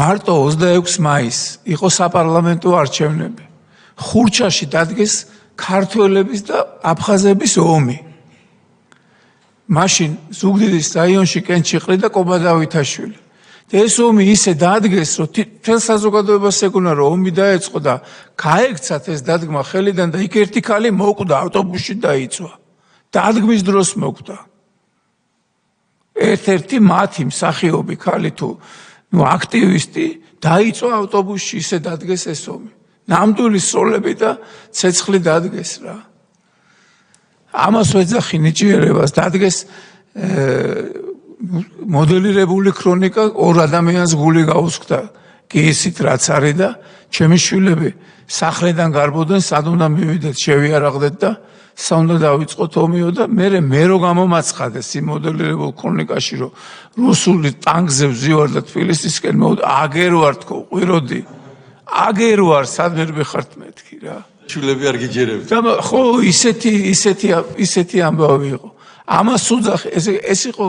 მარტო 26 მაისს იყო საპარლამენტო არჩევნები. ხურჩაში დადგეს ქართველების და აფხაზების ომი. მაშინ ზუგდიდის რაიონში კენჩიყრი და კობადავითაშვილი. ეს ომი ისე დადგეს, რომ თელ საზოგადოებას ეკუნა, რომ ომი დაეწყო და გაექცათ ეს დადგმა ხელიდან და იქ ერთი ქალი მოკვდა, ავტობუსში დაიწვა. დადგმის დროს მოკვდა. ერთ-ერთი მათი მსახიობი ქალი თუ აქტივისტი დაიწვა ავტობუსში, ისე დადგეს ეს ომი. ნამდვილი სროლები და ცეცხლი დადგეს რა. ამას ვეძახი ნიჭიერებას, დადგეს მოდელირებული ქრონიკა, ორ ადამიანს გული გაუსხდა კი ისით რაც არის და ჩემი შვილები სახლიდან გარბოდნენ, სად უნდა მივიდეთ, შევიარაღდეთ და სად უნდა დავიწყოთ ომიო და მე რო გამომაცხადეს იმ მოდელირებულ ქრონიკაში, რომ რუსული ტანკზე ვზივარ და თბილისისკენ მოვიდა, აგერ ვარ თქო, ყვიროდი, აგერ ვარ, სადმე ხართ მეთქი რა. შვილები არ გიჯერებთ. ხო, ისეთი ამბავი იყო. ამას უძახი, ეს იყო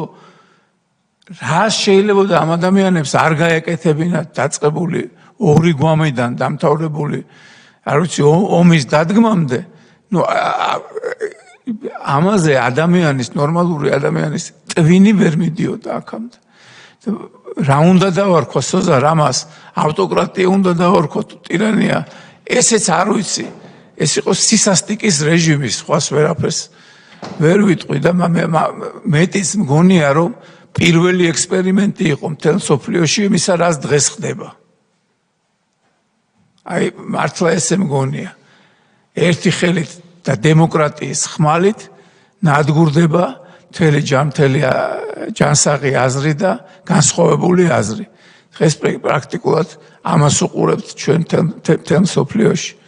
რა შეიძლება ამ ადამიანებს არ გაეკეთებინათ დაწყებული ორი გვამიდან დამთავრებული, არ ვიცი, ომის დადგმამდე, ამაზე ადამიანის, ნორმალური ადამიანის ტვინი ვერ მიდიოდა აქამდე. რა უნდა დავარქვა სოზარ ამას, ავტოკრატია უნდა დავარქვა, ტირანია, ესეც არ ვიცი. ეს იყო სისასტიკის რეჟიმის, სხვას ვერაფერს ვერ ვიტყვი და მეტიც მგონია, რომ პირველი ექსპერიმენტი იყო მთელ მსოფლიოში იმისა, რაც დღეს ხდება. აი, მართლა ესე მგონია. ერთი ხელით და დემოკრატიის ხმალით ნადგურდება მთელი ჯანსაღი აზრი და განსხვავებული აზრი. დღეს პრაქტიკულად ამას უყურებთ ჩვენ მთელ მსოფლიოში.